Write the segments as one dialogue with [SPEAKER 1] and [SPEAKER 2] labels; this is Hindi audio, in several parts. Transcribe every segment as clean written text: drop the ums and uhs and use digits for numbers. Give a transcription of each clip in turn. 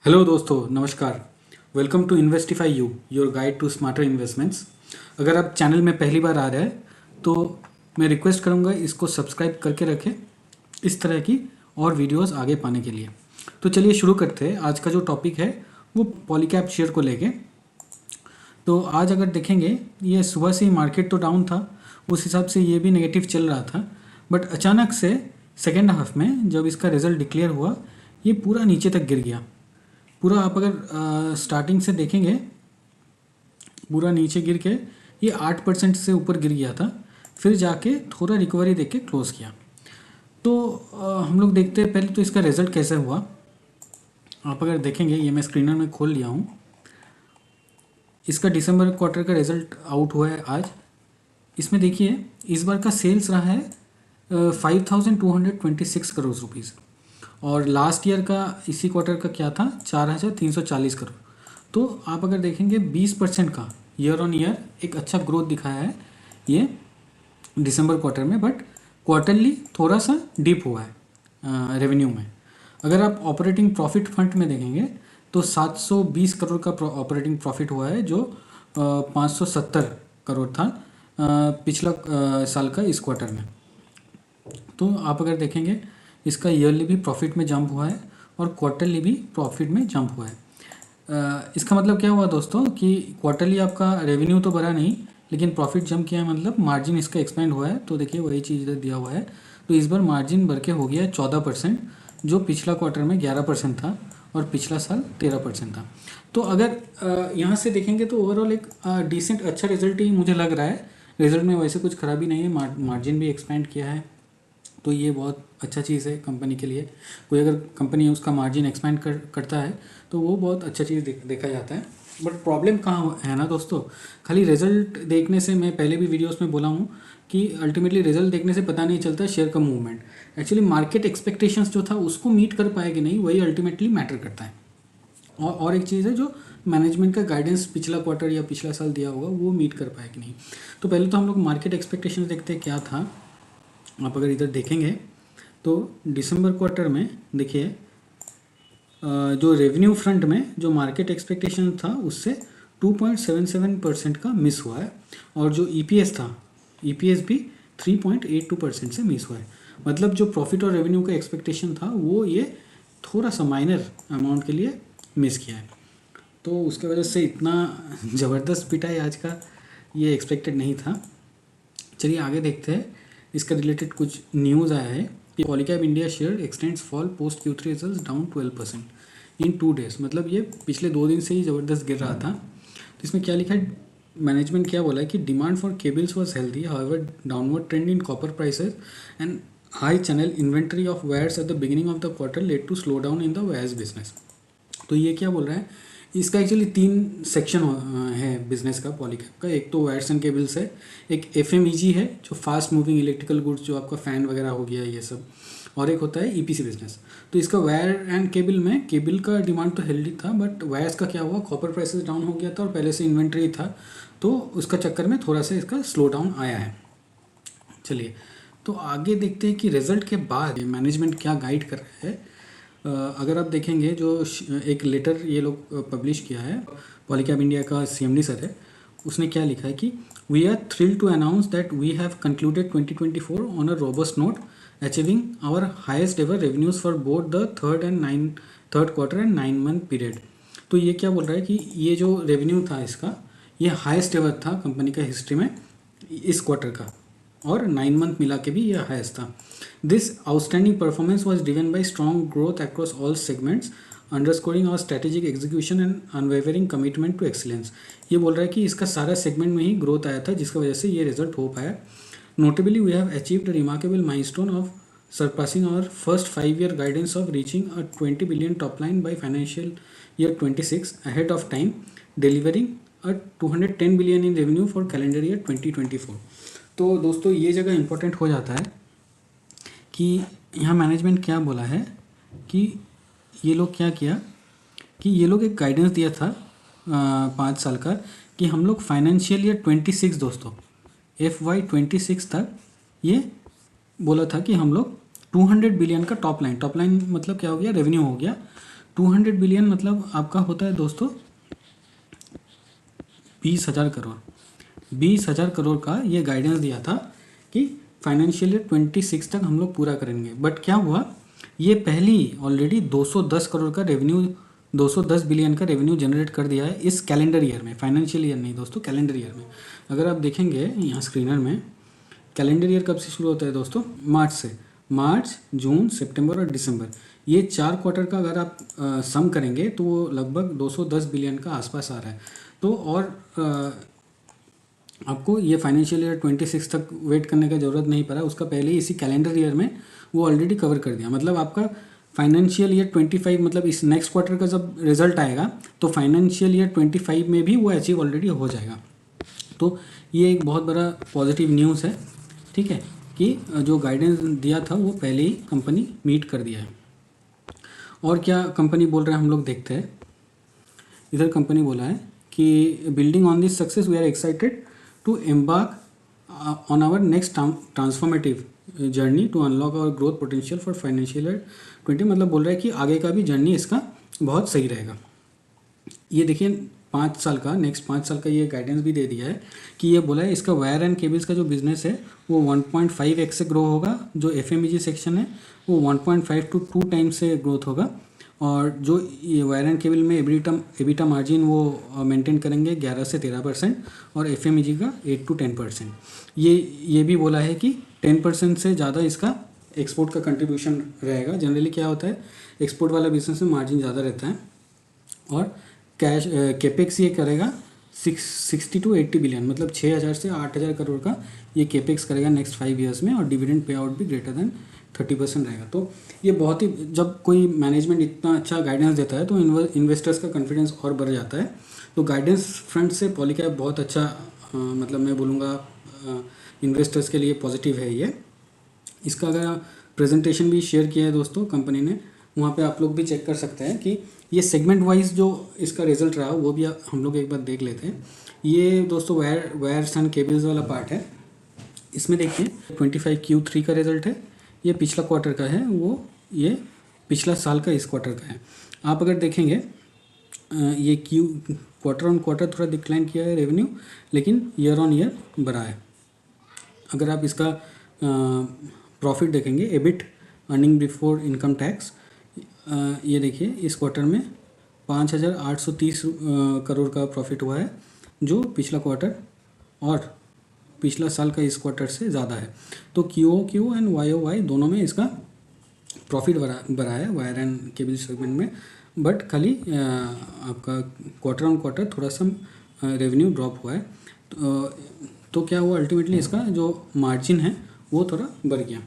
[SPEAKER 1] हेलो दोस्तों, नमस्कार। Welcome to Investify you, your guide to smarter investments. अगर आप चैनल में पहली बार आ रहे हैं तो मैं रिक्वेस्ट करूंगा इसको सब्सक्राइब करके रखें इस तरह की और वीडियोस आगे पाने के लिए। तो चलिए शुरू करते हैं। आज का जो टॉपिक है वो पॉलीकैब शेयर को लेके। तो आज अगर देखेंगे, ये सुबह से ही मार्केट तो डाउन था, उस हिसाब से ये भी नेगेटिव चल रहा था। बट अचानक से सेकेंड हाफ में जब इसका रिजल्ट डिक्लेयर हुआ, ये पूरा नीचे तक गिर गया। पूरा आप अगर स्टार्टिंग से देखेंगे, पूरा नीचे गिर के ये 8% से ऊपर गिर गया था। फिर जाके थोड़ा रिकवरी देके क्लोज किया। तो हम लोग देखते हैं पहले तो इसका रिजल्ट कैसे हुआ। आप अगर देखेंगे, ये मैं स्क्रीनर में खोल लिया हूँ। इसका दिसंबर क्वार्टर का रिजल्ट आउट हुआ है आज। इसमें देखिए इस बार का सेल्स रहा है 5226 करोड़ रुपीज़, और लास्ट ईयर का इसी क्वार्टर का क्या था, 4340 करोड़। तो आप अगर देखेंगे 20% का ईयर ऑन ईयर एक अच्छा ग्रोथ दिखाया है ये दिसंबर क्वार्टर में। बट क्वार्टरली थोड़ा सा डिप हुआ है रेवेन्यू में। अगर आप ऑपरेटिंग प्रॉफिट फंड में देखेंगे तो 720 करोड़ का ऑपरेटिंग प्रॉफिट हुआ है, जो 570 करोड़ था पिछला साल का इस क्वार्टर में। तो आप अगर देखेंगे इसका ईयरली भी प्रॉफिट में जंप हुआ है और क्वार्टरली भी प्रॉफिट में जंप हुआ है। इसका मतलब क्या हुआ दोस्तों कि क्वार्टरली आपका रेवेन्यू तो बढ़ा नहीं, लेकिन प्रॉफिट जंप किया है, मतलब मार्जिन इसका एक्सपेंड हुआ है। तो देखिए वही चीज़ इधर दिया हुआ है। तो इस बार मार्जिन बढ़ के हो गया है 14%, जो पिछला क्वार्टर में 11% था और पिछला साल 13% था। तो अगर यहाँ से देखेंगे तो ओवरऑल एक डिसेंट अच्छा रिजल्ट ही मुझे लग रहा है। रिजल्ट में वैसे कुछ खराबी नहीं है, मार्जिन भी एक्सपेंड किया है, तो ये बहुत अच्छा चीज़ है कंपनी के लिए। कोई अगर कंपनी उसका मार्जिन एक्सपेंड करता है तो वो बहुत अच्छा चीज़ देखा जाता है। बट प्रॉब्लम कहाँ है ना दोस्तों, खाली रिजल्ट देखने से, मैं पहले भी वीडियोस में बोला हूँ कि अल्टीमेटली रिजल्ट देखने से पता नहीं चलता शेयर का मूवमेंट। एक्चुअली मार्केट एक्सपेक्टेशंस जो था उसको मीट कर पाए कि नहीं, वही अल्टीमेटली मैटर करता है। और एक चीज़ है, जो मैनेजमेंट का गाइडेंस पिछला क्वार्टर या पिछला साल दिया होगा वो मीट कर पाए कि नहीं। तो पहले तो हम लोग मार्केट एक्सपेक्टेशंस देखते हैं क्या था। आप अगर इधर देखेंगे तो दिसंबर क्वार्टर में देखिए जो रेवेन्यू फ्रंट में जो मार्केट एक्सपेक्टेशन था उससे 2.77% का मिस हुआ है, और जो ईपीएस था, ईपीएस भी 3.82% से मिस हुआ है। मतलब जो प्रॉफिट और रेवेन्यू का एक्सपेक्टेशन था वो ये थोड़ा सा माइनर अमाउंट के लिए मिस किया है। तो उसके वजह से इतना ज़बरदस्त पिटाई आज का ये एक्सपेक्टेड नहीं था। चलिए आगे देखते हैं। इसका रिलेटेड कुछ न्यूज़ आया है कि Polycab India share x tends fall post Q3 results down 12% इन 2 days। मतलब ये पिछले 2 दिन से ही ज़बरदस्त गिर रहा था। तो इसमें क्या लिखा है, मैनेजमेंट क्या बोला है कि demand for cables was healthy, however downward trend in copper prices and high channel inventory of wires at the beginning of the quarter led to slow down in the wires business. तो ये क्या बोल रहा है, इसका एक्चुअली 3 सेक्शन है बिजनेस का पॉलीकैब का। एक तो वायर्स एंड केबल्स है, एक एफएमईजी है जो फास्ट मूविंग इलेक्ट्रिकल गुड्स, जो आपका फ़ैन वगैरह हो गया ये सब, और एक होता है ईपीसी बिजनेस। तो इसका वायर एंड केबल में, केबल का डिमांड तो हेल्दी था, बट वायर्स का क्या हुआ, कॉपर प्राइसेस डाउन हो गया था और पहले से इन्वेंट्री था, तो उसका चक्कर में थोड़ा सा इसका स्लो डाउन आया है। चलिए तो आगे देखते हैं कि रिजल्ट के बाद मैनेजमेंट क्या गाइड कर रहा है। अगर आप देखेंगे जो एक लेटर ये लोग पब्लिश किया है, पॉलीकैब इंडिया का सीएमडी सर है, उसने क्या लिखा है कि we are thrilled to announce that we have concluded 2024 on a robust note, achieving our highest ever revenues for both the third quarter and 9 month period. तो ये क्या बोल रहा है कि ये जो रेवेन्यू था इसका, ये हाईएस्ट एवर था कंपनी का हिस्ट्री में इस क्वार्टर का, और 9 month मिला के भी ये हाईएस्ट था। This outstanding performance was driven by strong growth across all segments, underscoring our strategic execution and unwavering commitment to excellence. ये बोल रहा है कि इसका सारा सेगमेंट में ही ग्रोथ आया था, जिसकी वजह से ये रिजल्ट हो पाया। Notably we have achieved a remarkable milestone of surpassing our first 5-year guidance of reaching a 20 billion top line by financial year 26 ahead of time, delivering a 210 billion in revenue for calendar year 2024। तो दोस्तों ये जगह इम्पोर्टेंट हो जाता है कि यहाँ मैनेजमेंट क्या बोला है कि ये लोग क्या किया कि ये लोग एक गाइडेंस दिया था 5 साल का, कि हम लोग फाइनेंशियल ईयर 26 दोस्तों FY26 तक ये बोला था कि हम लोग 200 बिलियन का टॉप लाइन मतलब क्या हो गया, रेवेन्यू हो गया, 200 बिलियन मतलब आपका होता है दोस्तों 20,000 करोड़। 20,000 करोड़ का ये गाइडेंस दिया था कि फाइनेंशियल ईयर 26 तक हम लोग पूरा करेंगे। बट क्या हुआ, ये पहली ऑलरेडी 210 करोड़ का रेवेन्यू, 210 बिलियन का रेवेन्यू जनरेट कर दिया है इस कैलेंडर ईयर में, फाइनेंशियल ईयर नहीं दोस्तों, कैलेंडर ईयर में। अगर आप देखेंगे यहाँ स्क्रीनर में, कैलेंडर ईयर कब से शुरू होता है दोस्तों? मार्च से। मार्च, जून, सितंबर और दिसंबर, ये 4 क्वार्टर का अगर आप सम करेंगे तो वो लगभग 210 बिलियन का आसपास आ रहा है। तो और आपको ये फाइनेंशियल ईयर 26 तक वेट करने का ज़रूरत नहीं पड़ा, उसका पहले ही इसी कैलेंडर ईयर में वो ऑलरेडी कवर कर दिया। मतलब आपका फाइनेंशियल ईयर 25 मतलब इस नेक्स्ट क्वार्टर का जब रिजल्ट आएगा तो फाइनेंशियल ईयर 25 में भी वो अचीव ऑलरेडी हो जाएगा। तो ये एक बहुत बड़ा पॉजिटिव न्यूज़ है, ठीक है, कि जो गाइडेंस दिया था वो पहले ही कंपनी मीट कर दिया है। और क्या कंपनी बोल रहा है हम लोग देखते हैं। इधर कंपनी बोला है कि building on this success we are excited to embark on our next transformative journey to unlock our growth potential for financial year 20। मतलब बोल रहा है कि आगे का भी जर्नी इसका बहुत सही रहेगा। ये देखिए 5 साल का, नेक्स्ट 5 साल का ये गाइडेंस भी दे दिया है कि ये बोला है इसका वायर एंड केबल्स का जो बिजनेस है वो 1.5x से ग्रो होगा, जो FMEG सेक्शन है वो 1.5 to 2 टाइम्स से ग्रोथ होगा, और जो ये वायर एंड केबल में एबिटा मार्जिन वो मेंटेन करेंगे 11 से 13%, और FMEG का 8 to 10%। ये भी बोला है कि 10% से ज़्यादा इसका एक्सपोर्ट का कंट्रीब्यूशन रहेगा। जनरली क्या होता है, एक्सपोर्ट वाला बिजनेस में मार्जिन ज़्यादा रहता है। और कैश केपेक्स ये करेगा 60 to 80 बिलियन, मतलब 6,000 से 8,000 करोड़ का ये केपेक्स करेगा नेक्स्ट 5 ईयर्स में, और डिविडेंड पे आउट भी ग्रेटर देन 30% रहेगा। तो ये बहुत ही, जब कोई मैनेजमेंट इतना अच्छा गाइडेंस देता है तो इन्वेस्टर्स का कॉन्फिडेंस और बढ़ जाता है। तो गाइडेंस फ्रंट से पॉलीकैब बहुत अच्छा मतलब मैं बोलूँगा इन्वेस्टर्स के लिए पॉजिटिव है ये। इसका अगर प्रेजेंटेशन भी शेयर किया है दोस्तों कंपनी ने, वहाँ पे आप लोग भी चेक कर सकते हैं कि ये सेगमेंट वाइज जो इसका रिजल्ट रहा वो भी हम लोग एक बार देख लेते हैं। ये दोस्तों वायर्स एंड केबल्स वाला पार्ट है। इसमें देखिए 25 Q3 का रिजल्ट है, ये पिछला क्वार्टर का है, वो ये पिछला साल का इस क्वार्टर का है। आप अगर देखेंगे ये क्वार्टर ऑन क्वार्टर थोड़ा डिक्लाइन किया है रेवेन्यू, लेकिन ईयर ऑन ईयर बढ़ा है। अगर आप इसका प्रॉफिट देखेंगे, EBIT earning before income tax, ये देखिए इस क्वार्टर में 5,830 करोड़ का प्रॉफिट हुआ है, जो पिछला क्वार्टर और पिछला साल का इस क्वार्टर से ज़्यादा है। तो QOQ एंड YOY दोनों में इसका प्रॉफिट बढ़ा है वायर एंड केबल सेगमेंट में, बट खाली आपका क्वार्टर ऑन क्वार्टर थोड़ा सा रेवेन्यू ड्रॉप हुआ है। तो क्या हुआ, अल्टीमेटली इसका जो मार्जिन है वो थोड़ा बढ़ गया।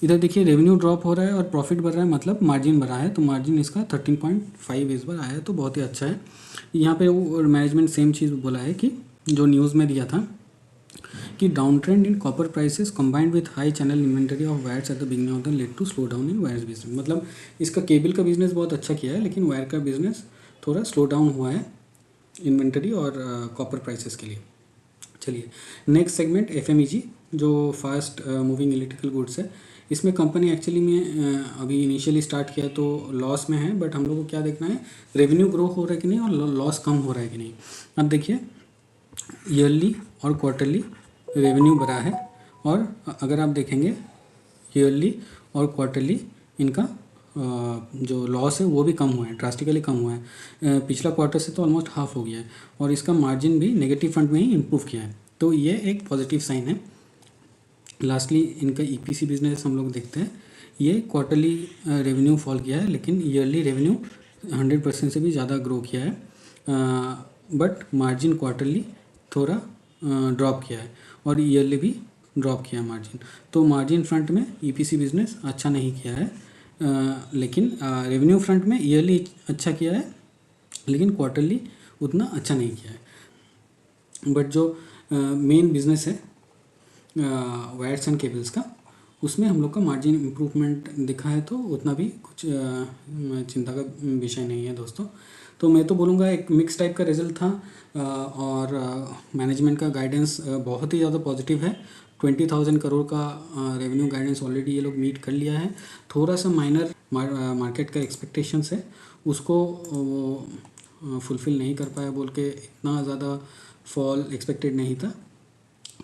[SPEAKER 1] इधर देखिए रेवेन्यू ड्रॉप हो रहा है और प्रॉफिट बढ़ रहा है, मतलब मार्जिन बढ़ा है, तो मार्जिन इसका 13.5 इस बार आया है, तो बहुत ही अच्छा है। यहाँ पे वो मैनेजमेंट सेम चीज़ बोला है कि जो न्यूज़ में दिया था कि down trend in copper prices combined with high channel inventory of wires at the beginning of the led to slow down in wires business. मतलब इसका केबल का बिजनेस बहुत अच्छा किया है, लेकिन वायर का बिजनेस थोड़ा स्लो डाउन हुआ है इन्वेंटरी और कॉपर प्राइसेस के लिए। चलिए नेक्स्ट सेगमेंट FMEG, जो फास्ट मूविंग इलेक्ट्रिकल गुड्स है। इसमें कंपनी एक्चुअली में अभी इनिशियली स्टार्ट किया तो लॉस में है, बट हम लोग को क्या देखना है, रेवेन्यू ग्रो हो रहा है कि नहीं और लॉस कम हो रहा है कि नहीं। अब देखिए ईयरली और क्वार्टरली रेवेन्यू बढ़ा है, और अगर आप देखेंगे ईयरली और क्वार्टरली इनका जो लॉस है वो भी कम हुआ है, ड्रास्टिकली कम हुआ है। पिछला क्वार्टर से तो ऑलमोस्ट हाफ हो गया है, और इसका मार्जिन भी नेगेटिव फ्रंट में ही इम्प्रूव किया है, तो ये एक पॉजिटिव साइन है। लास्टली इनका EPC बिजनेस हम लोग देखते हैं। ये क्वार्टरली रेवेन्यू फॉल किया है, लेकिन ईयरली रेवेन्यू 100% से भी ज़्यादा ग्रो किया है, बट मार्जिन क्वार्टरली थोड़ा ड्रॉप किया है, और ईयरली भी ड्रॉप किया है मार्जिन। तो मार्जिन फ्रंट में EPC बिजनेस अच्छा नहीं किया है, लेकिन रेवेन्यू फ्रंट में ईयरली अच्छा किया है, लेकिन क्वार्टरली उतना अच्छा नहीं किया है। बट जो मेन बिजनेस है वायर्स एंड केबल्स का, उसमें हम लोग का मार्जिन इम्प्रूवमेंट दिखा है, तो उतना भी कुछ चिंता का विषय नहीं है दोस्तों। तो मैं तो बोलूँगा एक मिक्स टाइप का रिजल्ट था, और मैनेजमेंट का गाइडेंस बहुत ही ज़्यादा पॉजिटिव है। 20,000 करोड़ का रेवेन्यू गाइडेंस ऑलरेडी ये लोग मीट कर लिया है। थोड़ा सा माइनर मार्केट का एक्सपेक्टेशंस है, उसको फुलफ़िल नहीं कर पाया बोल के इतना ज़्यादा फॉल एक्सपेक्टेड नहीं था।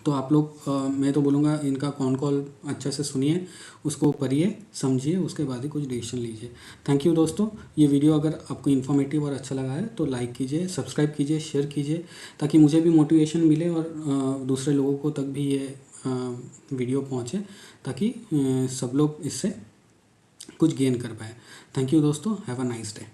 [SPEAKER 1] तो आप लोग मैं तो बोलूँगा इनका कॉन कॉल अच्छे से सुनिए, उसको पढ़िए, समझिए, उसके बाद ही कुछ डिसीजन लीजिए। थैंक यू दोस्तों। ये वीडियो अगर आपको इन्फॉर्मेटिव और अच्छा लगा है तो लाइक कीजिए, सब्सक्राइब कीजिए, शेयर कीजिए, ताकि मुझे भी मोटिवेशन मिले और दूसरे लोगों को तक भी ये वीडियो पहुँचे, ताकि सब लोग इससे कुछ गेन कर पाए। थैंक यू दोस्तों, हैव अ नाइस डे।